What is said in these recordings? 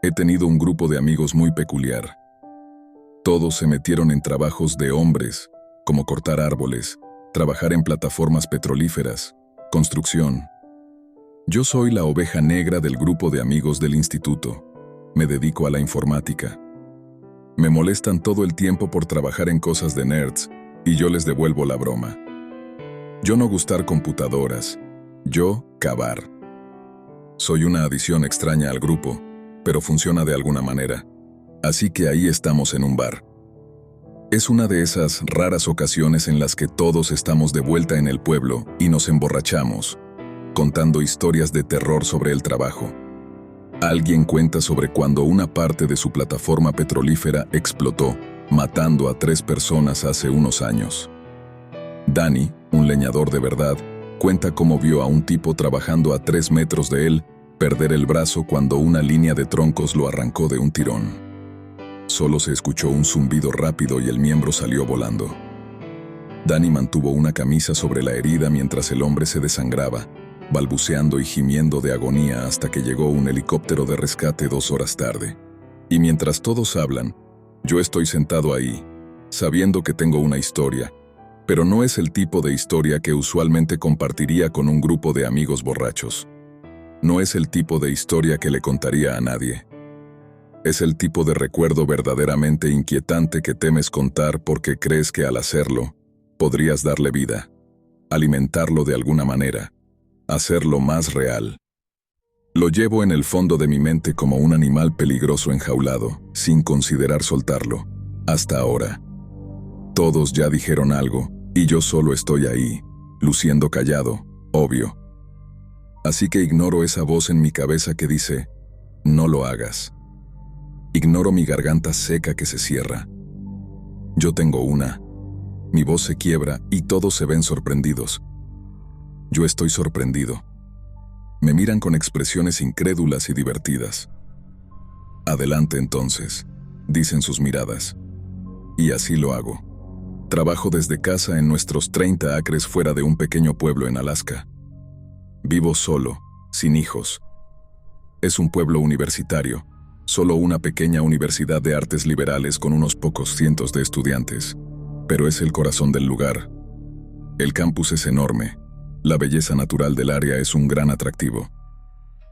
He tenido un grupo de amigos muy peculiar. Todos se metieron en trabajos de hombres, como cortar árboles, trabajar en plataformas petrolíferas, construcción. Yo soy la oveja negra del grupo de amigos del instituto. Me dedico a la informática. Me molestan todo el tiempo por trabajar en cosas de nerds, y yo les devuelvo la broma. Yo no gustar computadoras, yo cavar. Soy una adición extraña al grupo, pero funciona de alguna manera. Así que ahí estamos en un bar. Es una de esas raras ocasiones en las que todos estamos de vuelta en el pueblo y nos emborrachamos, contando historias de terror sobre el trabajo. Alguien cuenta sobre cuando una parte de su plataforma petrolífera explotó, matando a 3 personas hace unos años. Danny, un leñador de verdad, cuenta cómo vio a un tipo trabajando a 3 metros de él perder el brazo cuando una línea de troncos lo arrancó de un tirón. Solo se escuchó un zumbido rápido y el miembro salió volando. Danny mantuvo una camisa sobre la herida mientras el hombre se desangraba, balbuceando y gimiendo de agonía hasta que llegó un helicóptero de rescate 2 horas tarde. Y mientras todos hablan, yo estoy sentado ahí, sabiendo que tengo una historia, pero no es el tipo de historia que usualmente compartiría con un grupo de amigos borrachos. No es el tipo de historia que le contaría a nadie. Es el tipo de recuerdo verdaderamente inquietante que temes contar porque crees que al hacerlo, podrías darle vida, alimentarlo de alguna manera, hacerlo más real. Lo llevo en el fondo de mi mente como un animal peligroso enjaulado, sin considerar soltarlo, hasta ahora. Todos ya dijeron algo, y yo solo estoy ahí, luciendo callado, obvio. Así que ignoro esa voz en mi cabeza que dice, no lo hagas. Ignoro mi garganta seca que se cierra. Yo tengo una. Mi voz se quiebra y todos se ven sorprendidos. Yo estoy sorprendido. Me miran con expresiones incrédulas y divertidas. Adelante entonces, dicen sus miradas. Y así lo hago. Trabajo desde casa en nuestros 30 acres fuera de un pequeño pueblo en Alaska. Vivo solo, sin hijos. Es un pueblo universitario, solo una pequeña universidad de artes liberales con unos pocos cientos de estudiantes, pero es el corazón del lugar. El campus es enorme. La belleza natural del área es un gran atractivo.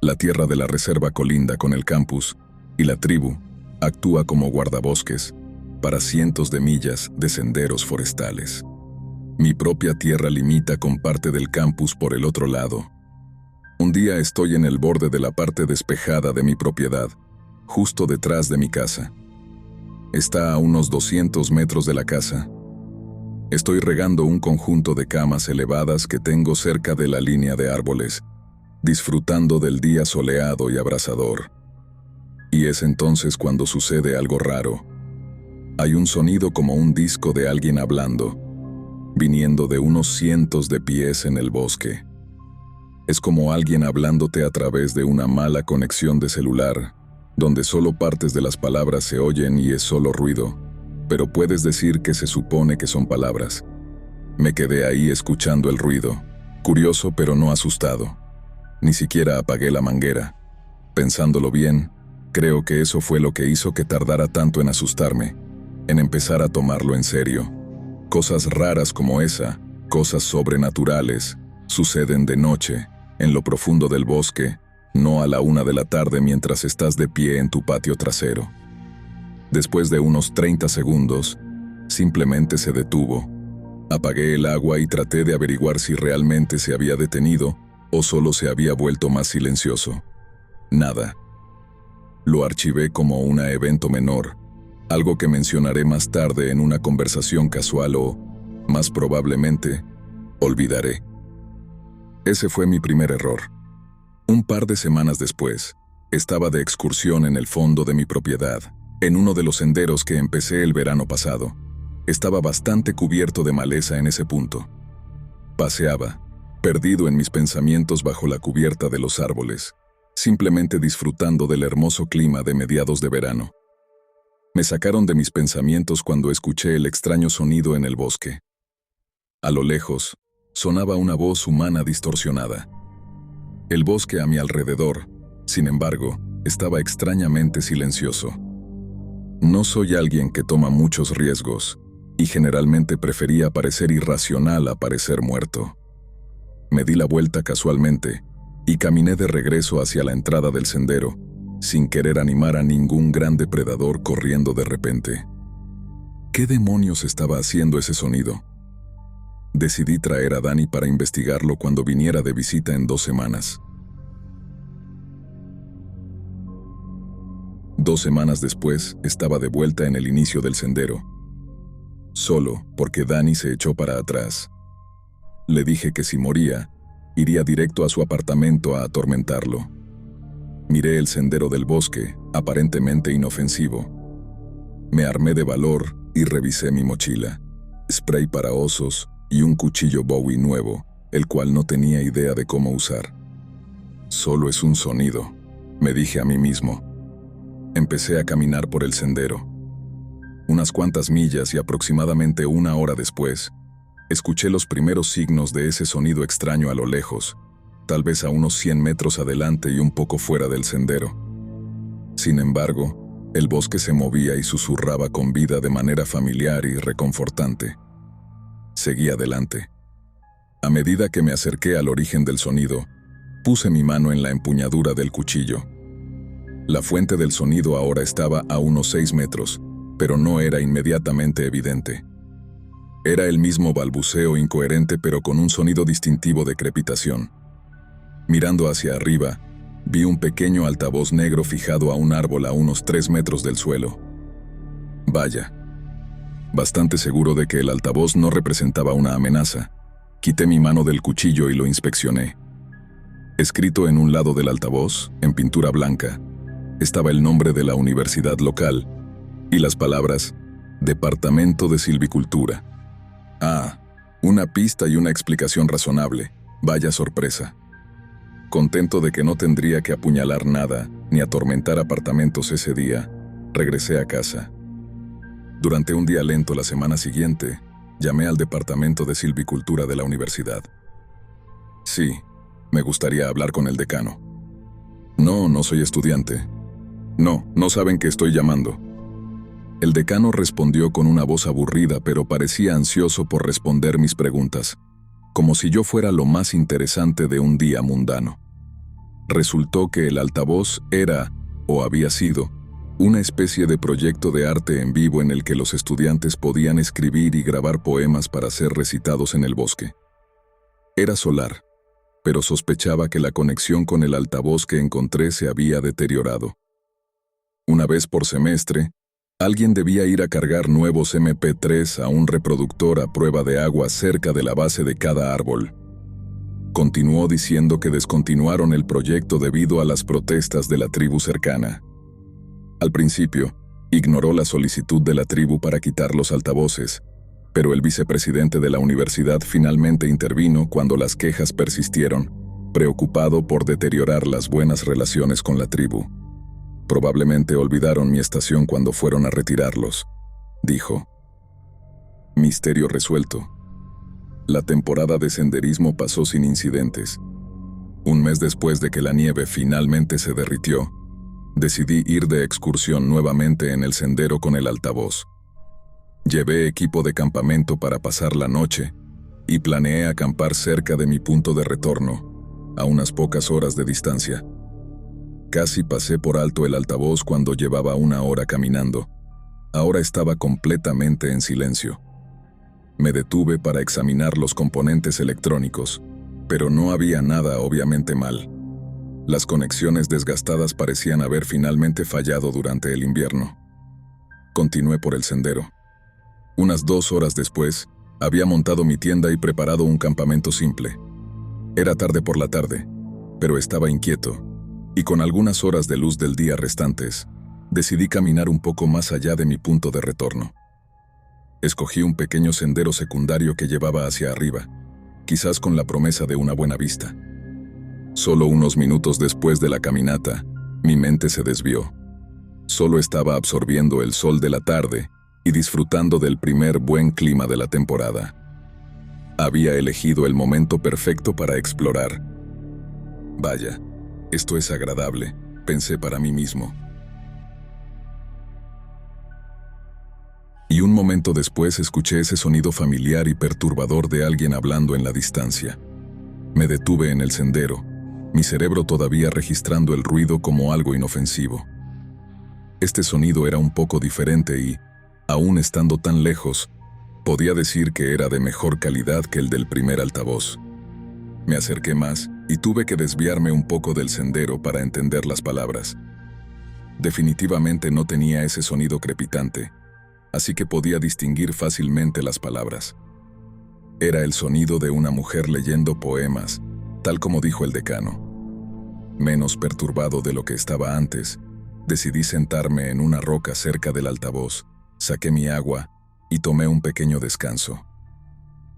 La tierra de la reserva colinda con el campus y la tribu actúa como guardabosques para cientos de millas de senderos forestales. Mi propia tierra limita con parte del campus por el otro lado. Un día estoy en el borde de la parte despejada de mi propiedad, justo detrás de mi casa. Está a unos 200 metros de la casa. Estoy regando un conjunto de camas elevadas que tengo cerca de la línea de árboles, disfrutando del día soleado y abrasador. Y es entonces cuando sucede algo raro. Hay un sonido como un disco de alguien hablando, viniendo de unos cientos de pies en el bosque. Es como alguien hablándote a través de una mala conexión de celular, donde solo partes de las palabras se oyen y es solo ruido, pero puedes decir que se supone que son palabras. Me quedé ahí escuchando el ruido, curioso pero no asustado. Ni siquiera apagué la manguera. Pensándolo bien, creo que eso fue lo que hizo que tardara tanto en asustarme, en empezar a tomarlo en serio. Cosas raras como esa, cosas sobrenaturales, suceden de noche, en lo profundo del bosque, no a la 1 de la tarde mientras estás de pie en tu patio trasero. Después de unos 30 segundos, simplemente se detuvo. Apagué el agua y traté de averiguar si realmente se había detenido o solo se había vuelto más silencioso. Nada. Lo archivé como un evento menor, algo que mencionaré más tarde en una conversación casual o, más probablemente, olvidaré. Ese fue mi primer error. Un par de semanas después, estaba de excursión en el fondo de mi propiedad, en uno de los senderos que empecé el verano pasado. Estaba bastante cubierto de maleza en ese punto. Paseaba, perdido en mis pensamientos bajo la cubierta de los árboles, simplemente disfrutando del hermoso clima de mediados de verano. Me sacaron de mis pensamientos cuando escuché el extraño sonido en el bosque. A lo lejos, sonaba una voz humana distorsionada. El bosque a mi alrededor, sin embargo, estaba extrañamente silencioso. No soy alguien que toma muchos riesgos, y generalmente prefería parecer irracional a parecer muerto. Me di la vuelta casualmente, y caminé de regreso hacia la entrada del sendero, sin querer animar a ningún gran depredador corriendo de repente. ¿Qué demonios estaba haciendo ese sonido? Decidí traer a Dani para investigarlo cuando viniera de visita en 2 semanas. 2 semanas después, estaba de vuelta en el inicio del sendero. Solo porque Dani se echó para atrás. Le dije que si moría, iría directo a su apartamento a atormentarlo. Miré el sendero del bosque, aparentemente inofensivo. Me armé de valor y revisé mi mochila, spray para osos y un cuchillo Bowie nuevo, el cual no tenía idea de cómo usar. Solo es un sonido, me dije a mí mismo. Empecé a caminar por el sendero. Unas cuantas millas y aproximadamente 1 hora después, escuché los primeros signos de ese sonido extraño a lo lejos, tal vez a unos 100 metros adelante y un poco fuera del sendero. Sin embargo, el bosque se movía y susurraba con vida de manera familiar y reconfortante. Seguí adelante. A medida que me acerqué al origen del sonido, puse mi mano en la empuñadura del cuchillo. La fuente del sonido ahora estaba a unos 6 metros, pero no era inmediatamente evidente. Era el mismo balbuceo incoherente pero con un sonido distintivo de crepitación. Mirando hacia arriba, vi un pequeño altavoz negro fijado a un árbol a unos 3 metros del suelo. Vaya. Bastante seguro de que el altavoz no representaba una amenaza, quité mi mano del cuchillo y lo inspeccioné. Escrito en un lado del altavoz, en pintura blanca, estaba el nombre de la universidad local y las palabras Departamento de Silvicultura. Ah, una pista y una explicación razonable. Vaya sorpresa. Contento de que no tendría que apuñalar nada ni atormentar apartamentos ese día, regresé a casa. Durante un día lento la semana siguiente, llamé al departamento de silvicultura de la universidad. Sí, me gustaría hablar con el decano. No, no soy estudiante. No, no saben que estoy llamando. El decano respondió con una voz aburrida, pero parecía ansioso por responder mis preguntas, como si yo fuera lo más interesante de un día mundano. Resultó que el altavoz era, o había sido, una especie de proyecto de arte en vivo en el que los estudiantes podían escribir y grabar poemas para ser recitados en el bosque. Era solar, pero sospechaba que la conexión con el altavoz que encontré se había deteriorado. Una vez por semestre, alguien debía ir a cargar nuevos MP3 a un reproductor a prueba de agua cerca de la base de cada árbol. Continuó diciendo que descontinuaron el proyecto debido a las protestas de la tribu cercana. Al principio, ignoró la solicitud de la tribu para quitar los altavoces, pero el vicepresidente de la universidad finalmente intervino cuando las quejas persistieron, preocupado por deteriorar las buenas relaciones con la tribu. Probablemente olvidaron mi estación cuando fueron a retirarlos, dijo. Misterio resuelto. La temporada de senderismo pasó sin incidentes. Un mes después de que la nieve finalmente se derritió, decidí ir de excursión nuevamente en el sendero con el altavoz. Llevé equipo de campamento para pasar la noche y planeé acampar cerca de mi punto de retorno, a unas pocas horas de distancia. Casi pasé por alto el altavoz cuando llevaba 1 hora caminando. Ahora estaba completamente en silencio. Me detuve para examinar los componentes electrónicos, pero no había nada obviamente mal. Las conexiones desgastadas parecían haber finalmente fallado durante el invierno. Continué por el sendero. Unas 2 horas después, había montado mi tienda y preparado un campamento simple. Era tarde por la tarde, pero estaba inquieto, y con algunas horas de luz del día restantes, decidí caminar un poco más allá de mi punto de retorno. Escogí un pequeño sendero secundario que llevaba hacia arriba, quizás con la promesa de una buena vista. Solo unos minutos después de la caminata, mi mente se desvió. Solo estaba absorbiendo el sol de la tarde y disfrutando del primer buen clima de la temporada. Había elegido el momento perfecto para explorar. Vaya, esto es agradable, pensé para mí mismo. Y un momento después escuché ese sonido familiar y perturbador de alguien hablando en la distancia. Me detuve en el sendero, mi cerebro todavía registrando el ruido como algo inofensivo. Este sonido era un poco diferente y, aún estando tan lejos, podía decir que era de mejor calidad que el del primer altavoz. Me acerqué más y tuve que desviarme un poco del sendero para entender las palabras. Definitivamente no tenía ese sonido crepitante, así que podía distinguir fácilmente las palabras. Era el sonido de una mujer leyendo poemas, tal como dijo el decano. Menos perturbado de lo que estaba antes, decidí sentarme en una roca cerca del altavoz, saqué mi agua y tomé un pequeño descanso.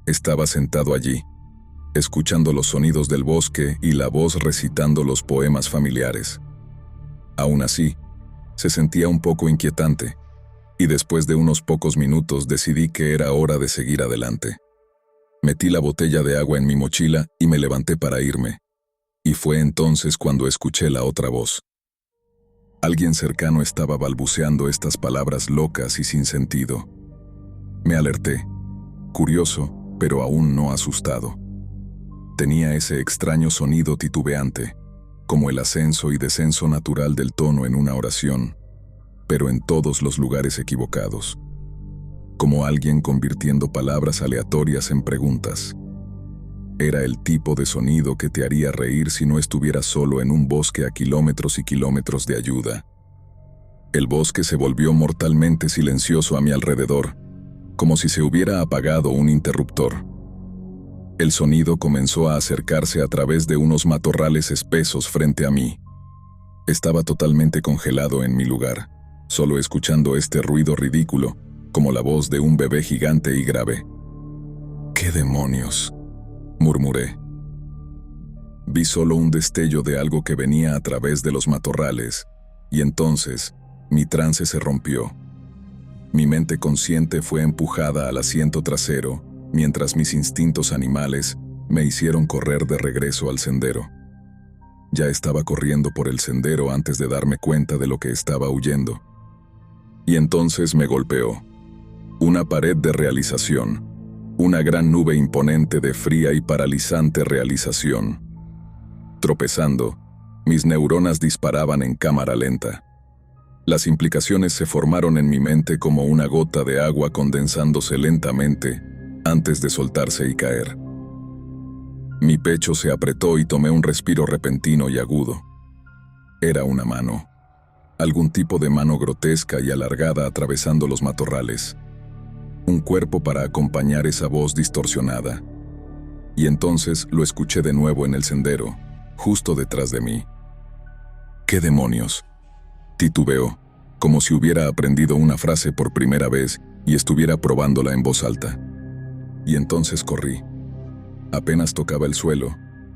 Estaba sentado allí, escuchando los sonidos del bosque y la voz recitando los poemas familiares. Aún así, se sentía un poco inquietante, y después de unos pocos minutos decidí que era hora de seguir adelante. Metí la botella de agua en mi mochila y me levanté para irme. Y fue entonces cuando escuché la otra voz. Alguien cercano estaba balbuceando estas palabras locas y sin sentido. Me alerté, curioso, pero aún no asustado. Tenía ese extraño sonido titubeante, como el ascenso y descenso natural del tono en una oración, pero en todos los lugares equivocados. Como alguien convirtiendo palabras aleatorias en preguntas. Era el tipo de sonido que te haría reír si no estuvieras solo en un bosque a kilómetros y kilómetros de ayuda. El bosque se volvió mortalmente silencioso a mi alrededor, como si se hubiera apagado un interruptor. El sonido comenzó a acercarse a través de unos matorrales espesos frente a mí. Estaba totalmente congelado en mi lugar, solo escuchando este ruido ridículo, como la voz de un bebé gigante y grave. «¿Qué demonios?», murmuré. Vi solo un destello de algo que venía a través de los matorrales, y entonces mi trance se rompió. Mi mente consciente fue empujada al asiento trasero, mientras mis instintos animales me hicieron correr de regreso al sendero. Ya estaba corriendo por el sendero antes de darme cuenta de lo que estaba huyendo. Y entonces me golpeó. Una pared de realización. Una gran nube imponente de fría y paralizante realización. Tropezando, mis neuronas disparaban en cámara lenta. Las implicaciones se formaron en mi mente como una gota de agua condensándose lentamente antes de soltarse y caer. Mi pecho se apretó y tomé un respiro repentino y agudo. Era una mano. Algún tipo de mano grotesca y alargada atravesando los matorrales. Un cuerpo para acompañar esa voz distorsionada. Y entonces lo escuché de nuevo en el sendero, justo detrás de mí. «¿Qué demonios?», titubeó, como si hubiera aprendido una frase por primera vez y estuviera probándola en voz alta. Y entonces corrí. Apenas tocaba el suelo,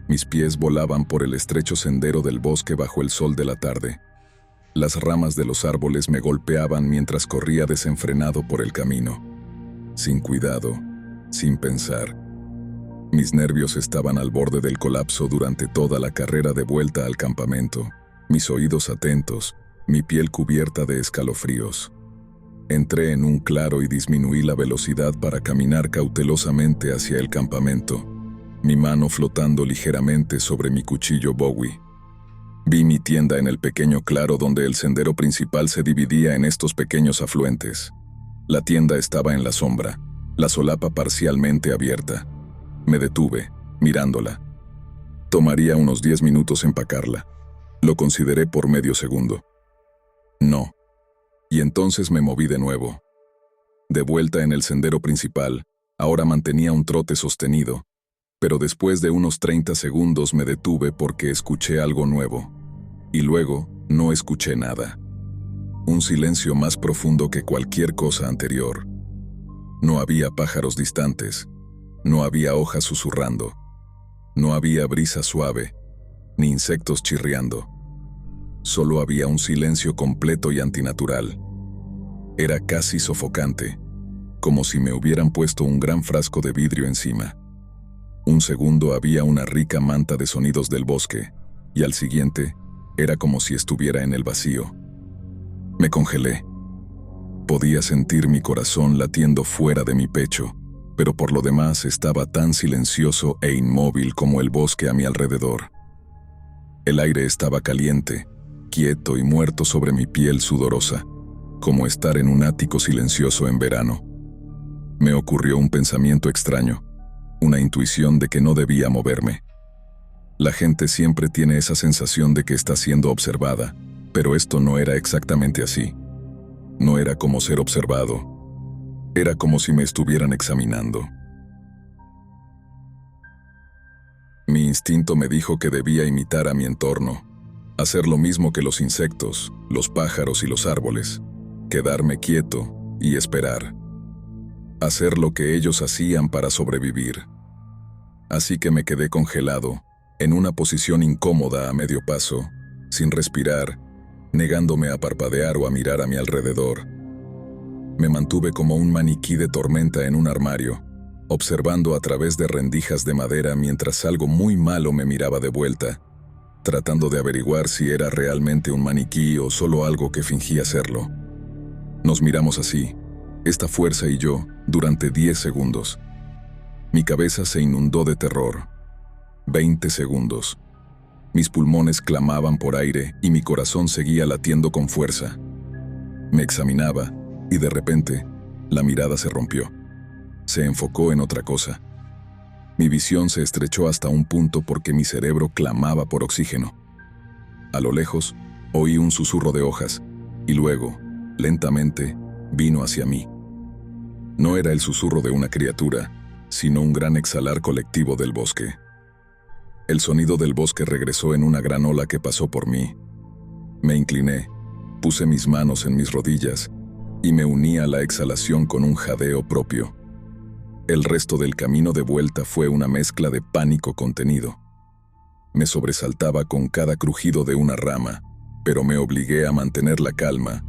mis pies volaban por el estrecho sendero del bosque bajo el sol de la tarde. Las ramas de los árboles me golpeaban mientras corría desenfrenado por el camino. Sin cuidado, sin pensar. Mis nervios estaban al borde del colapso durante toda la carrera de vuelta al campamento, mis oídos atentos, mi piel cubierta de escalofríos. Entré en un claro y disminuí la velocidad para caminar cautelosamente hacia el campamento, mi mano flotando ligeramente sobre mi cuchillo Bowie. Vi mi tienda en el pequeño claro donde el sendero principal se dividía en estos pequeños afluentes. La tienda estaba en la sombra, la solapa parcialmente abierta. Me detuve, mirándola. Tomaría unos 10 minutos empacarla. Lo consideré por medio segundo. No. Y entonces me moví de nuevo. De vuelta en el sendero principal, ahora mantenía un trote sostenido, pero después de unos 30 segundos me detuve porque escuché algo nuevo. Y luego, no escuché nada. Un silencio más profundo que cualquier cosa anterior. No había pájaros distantes, no había hojas susurrando, no había brisa suave, ni insectos chirriando. Solo había un silencio completo y antinatural. Era casi sofocante, como si me hubieran puesto un gran frasco de vidrio encima. Un segundo había una rica manta de sonidos del bosque, y al siguiente, Era como si estuviera en el vacío. Me congelé. Podía sentir mi corazón latiendo fuera de mi pecho, pero por lo demás estaba tan silencioso e inmóvil como el bosque a mi alrededor. El aire estaba caliente, quieto y muerto sobre mi piel sudorosa, como estar en un ático silencioso en verano. Me ocurrió un pensamiento extraño, una intuición de que no debía moverme. La gente siempre tiene esa sensación de que está siendo observada, pero esto no era exactamente así. No era como ser observado. Era como si me estuvieran examinando. Mi instinto me dijo que debía imitar a mi entorno, hacer lo mismo que los insectos, los pájaros y los árboles, quedarme quieto y esperar. Hacer lo que ellos hacían para sobrevivir. Así que me quedé congelado, en una posición incómoda a medio paso, sin respirar, negándome a parpadear o a mirar a mi alrededor. Me mantuve como un maniquí de tormenta en un armario, observando a través de rendijas de madera mientras algo muy malo me miraba de vuelta, tratando de averiguar si era realmente un maniquí o solo algo que fingía serlo. Nos miramos así, esta fuerza y yo, durante 10 segundos. Mi cabeza se inundó de terror. 20 segundos. Mis pulmones clamaban por aire y mi corazón seguía latiendo con fuerza. Me examinaba y de repente, la mirada se rompió. Se enfocó en otra cosa. Mi visión se estrechó hasta un punto porque mi cerebro clamaba por oxígeno. A lo lejos, oí un susurro de hojas y luego, lentamente, vino hacia mí. No era el susurro de una criatura, sino un gran exhalar colectivo del bosque. El sonido del bosque regresó en una gran ola que pasó por mí. Me incliné, puse mis manos en mis rodillas y me uní a la exhalación con un jadeo propio. El resto del camino de vuelta fue una mezcla de pánico contenido. Me sobresaltaba con cada crujido de una rama, pero me obligué a mantener la calma,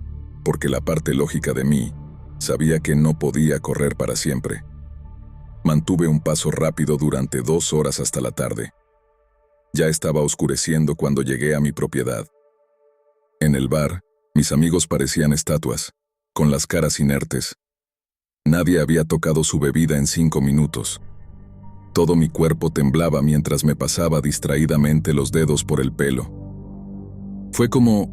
porque la parte lógica de mí sabía que no podía correr para siempre. Mantuve un paso rápido durante 2 horas hasta la tarde. Ya estaba oscureciendo cuando llegué a mi propiedad. En el bar, mis amigos parecían estatuas, con las caras inertes. Nadie había tocado su bebida en 5 minutos. Todo mi cuerpo temblaba mientras me pasaba distraídamente los dedos por el pelo. Fue como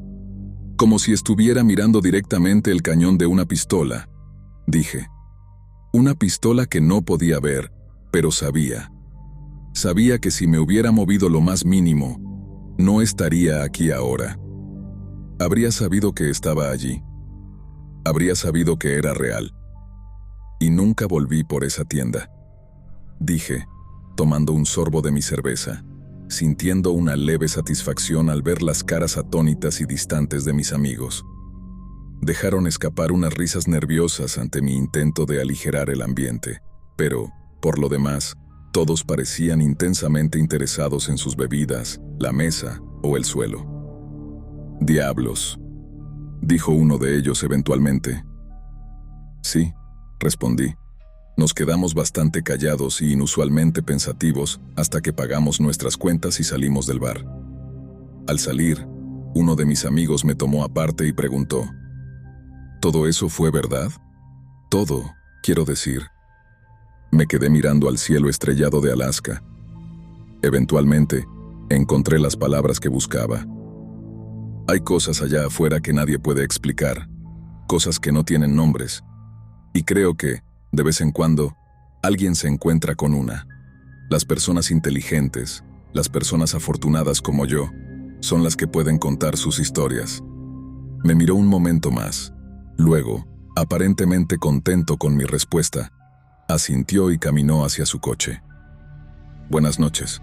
si estuviera mirando directamente el cañón de una pistola, dije. Una pistola que no podía ver, pero sabía. Sabía que si me hubiera movido lo más mínimo, no estaría aquí ahora. Habría sabido que estaba allí. Habría sabido que era real. Y nunca volví por esa tienda, dije, tomando un sorbo de mi cerveza, sintiendo una leve satisfacción al ver las caras atónitas y distantes de mis amigos. Dejaron escapar unas risas nerviosas ante mi intento de aligerar el ambiente, pero, por lo demás, todos parecían intensamente interesados en sus bebidas, la mesa o el suelo. «Diablos», dijo uno de ellos eventualmente. «Sí», respondí. Nos quedamos bastante callados y inusualmente pensativos hasta que pagamos nuestras cuentas y salimos del bar. Al salir, uno de mis amigos me tomó aparte y preguntó, ¿todo eso fue verdad? Todo, quiero decir. Me quedé mirando al cielo estrellado de Alaska. Eventualmente, encontré las palabras que buscaba. Hay cosas allá afuera que nadie puede explicar, cosas que no tienen nombres. Y creo que, de vez en cuando, alguien se encuentra con una. Las personas inteligentes, las personas afortunadas como yo, son las que pueden contar sus historias. Me miró un momento más. Luego, aparentemente contento con mi respuesta, asintió y caminó hacia su coche. «Buenas noches»,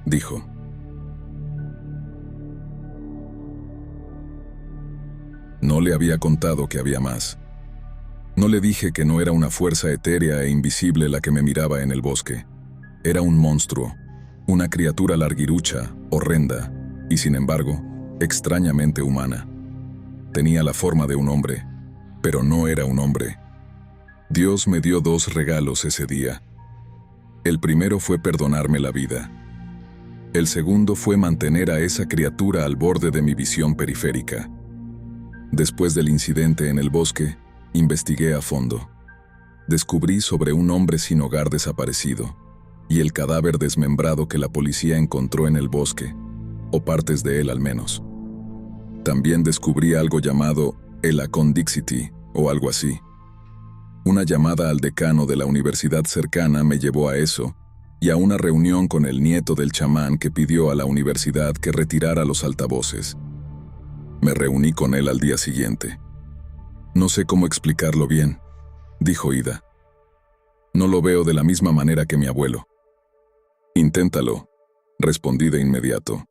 dijo. No le había contado que había más. No le dije que no era una fuerza etérea e invisible la que me miraba en el bosque. Era un monstruo, una criatura larguirucha, horrenda, y sin embargo, extrañamente humana. Tenía la forma de un hombre, pero no era un hombre. Dios me dio 2 regalos ese día. El primero fue perdonarme la vida. El segundo fue mantener a esa criatura al borde de mi visión periférica. Después del incidente en el bosque, investigué a fondo. Descubrí sobre un hombre sin hogar desaparecido y el cadáver desmembrado que la policía encontró en el bosque, o partes de él al menos. También descubrí algo llamado el Acondixity, o algo así. Una llamada al decano de la universidad cercana me llevó a eso, y a una reunión con el nieto del chamán que pidió a la universidad que retirara los altavoces. Me reuní con él al día siguiente. No sé cómo explicarlo bien, dijo Ida. No lo veo de la misma manera que mi abuelo. Inténtalo, respondí de inmediato.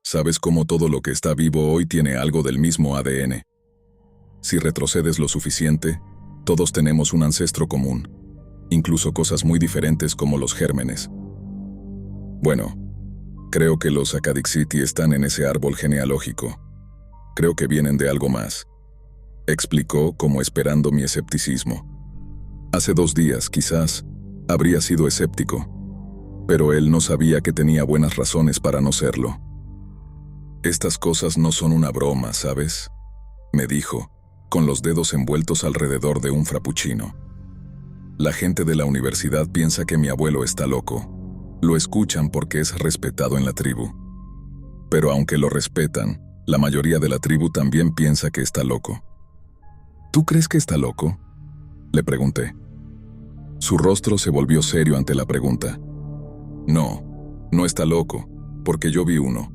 Sabes cómo todo lo que está vivo hoy tiene algo del mismo ADN. Si retrocedes lo suficiente, todos tenemos un ancestro común, incluso cosas muy diferentes como los gérmenes. Bueno, creo que los Acadixiti están en ese árbol genealógico. Creo que vienen de algo más, explicó como esperando mi escepticismo. Hace 2 días, quizás, habría sido escéptico, pero él no sabía que tenía buenas razones para no serlo. Estas cosas no son una broma, ¿sabes?, me dijo, con los dedos envueltos alrededor de un frappuccino. La gente de la universidad piensa que mi abuelo está loco. Lo escuchan porque es respetado en la tribu. Pero aunque lo respetan, la mayoría de la tribu también piensa que está loco. ¿Tú crees que está loco?, le pregunté. Su rostro se volvió serio ante la pregunta. No, no está loco, porque yo vi uno.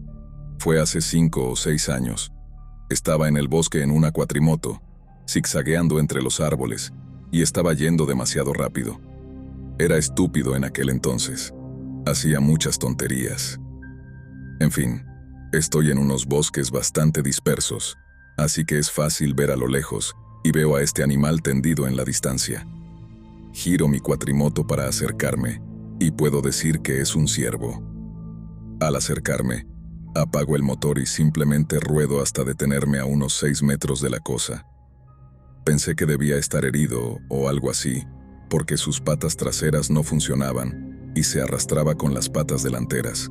Fue hace 5 o 6 años. Estaba en el bosque en una cuatrimoto, zigzagueando entre los árboles, y estaba yendo demasiado rápido. Era estúpido en aquel entonces. Hacía muchas tonterías. En fin, estoy en unos bosques bastante dispersos, así que es fácil ver a lo lejos, y veo a este animal tendido en la distancia. Giro mi cuatrimoto para acercarme, y puedo decir que es un ciervo. Al acercarme, apago el motor y simplemente ruedo hasta detenerme a unos 6 metros de la cosa. Pensé que debía estar herido o algo así, porque sus patas traseras no funcionaban y se arrastraba con las patas delanteras.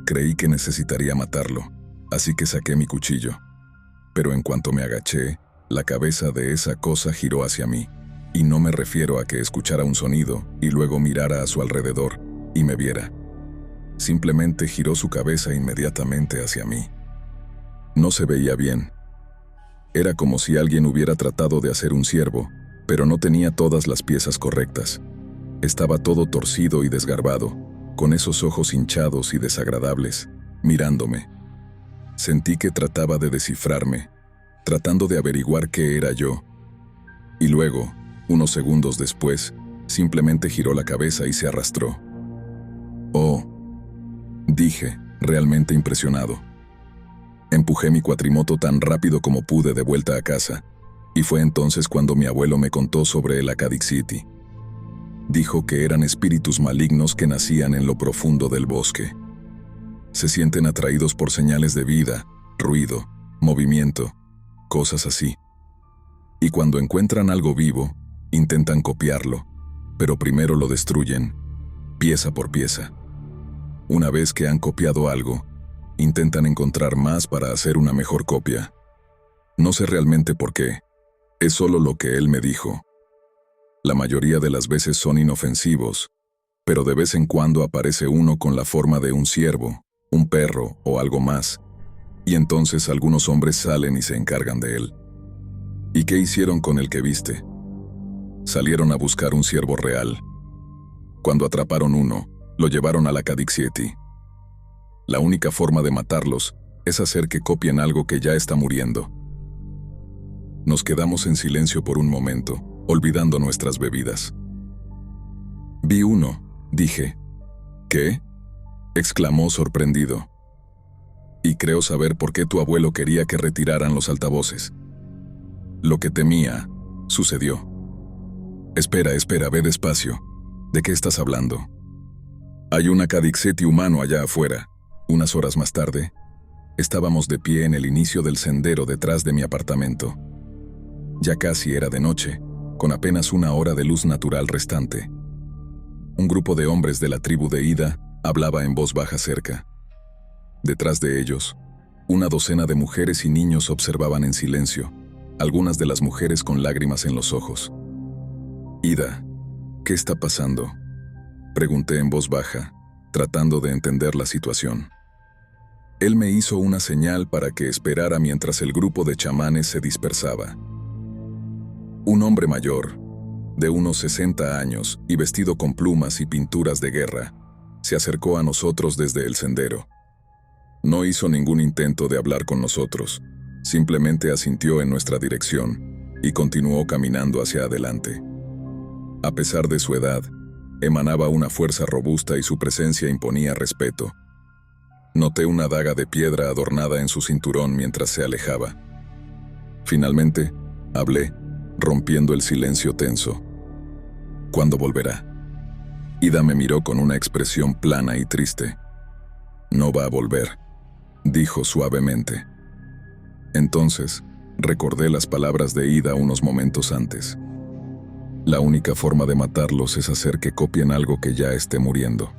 Creí que necesitaría matarlo, así que saqué mi cuchillo. Pero en cuanto me agaché, la cabeza de esa cosa giró hacia mí, y no me refiero a que escuchara un sonido y luego mirara a su alrededor y me viera. Simplemente giró su cabeza inmediatamente hacia mí. No se veía bien. Era como si alguien hubiera tratado de hacer un ciervo, pero no tenía todas las piezas correctas. Estaba todo torcido y desgarbado, con esos ojos hinchados y desagradables, mirándome. Sentí que trataba de descifrarme, tratando de averiguar qué era yo. Y luego, unos segundos después, simplemente giró la cabeza y se arrastró. «Oh», dije, realmente impresionado. Empujé mi cuatrimoto tan rápido como pude de vuelta a casa, y fue entonces cuando mi abuelo me contó sobre el Acadixiti. Dijo que eran espíritus malignos que nacían en lo profundo del bosque. Se sienten atraídos por señales de vida, ruido, movimiento, cosas así. Y cuando encuentran algo vivo, intentan copiarlo, pero primero lo destruyen, pieza por pieza. Una vez que han copiado algo, intentan encontrar más para hacer una mejor copia. No sé realmente por qué, es solo lo que él me dijo. La mayoría de las veces son inofensivos, pero de vez en cuando aparece uno con la forma de un ciervo, un perro o algo más, y entonces algunos hombres salen y se encargan de él. ¿Y qué hicieron con el que viste? Salieron a buscar un ciervo real. Cuando atraparon uno, lo llevaron a la Acadixiti. La única forma de matarlos es hacer que copien algo que ya está muriendo. Nos quedamos en silencio por un momento, olvidando nuestras bebidas. «Vi uno», dije. «¿Qué?», exclamó sorprendido. «Y creo saber por qué tu abuelo quería que retiraran los altavoces. Lo que temía, sucedió». Espera, ve despacio. ¿De qué estás hablando? Hay un Acadixiti humano allá afuera. Unas horas más tarde, estábamos de pie en el inicio del sendero detrás de mi apartamento. Ya casi era de noche, con apenas 1 hora de luz natural restante. Un grupo de hombres de la tribu de Ida Hablaba en voz baja cerca. Detrás de ellos, una docena de mujeres y niños observaban en silencio, algunas de las mujeres con lágrimas en los ojos. «Ida, ¿qué está pasando?», pregunté en voz baja, tratando de entender la situación. Él me hizo una señal para que esperara mientras el grupo de chamanes se dispersaba. Un hombre mayor, de unos 60 años y vestido con plumas y pinturas de guerra, se acercó a nosotros desde el sendero. No hizo ningún intento de hablar con nosotros, simplemente asintió en nuestra dirección y continuó caminando hacia adelante. A pesar de su edad, emanaba una fuerza robusta y su presencia imponía respeto. Noté una daga de piedra adornada en su cinturón mientras se alejaba. Finalmente, hablé, rompiendo el silencio tenso. «¿Cuándo volverá?». Ida me miró con una expresión plana y triste. «No va a volver», dijo suavemente. Entonces, recordé las palabras de Ida unos momentos antes. La única forma de matarlos es hacer que copien algo que ya esté muriendo.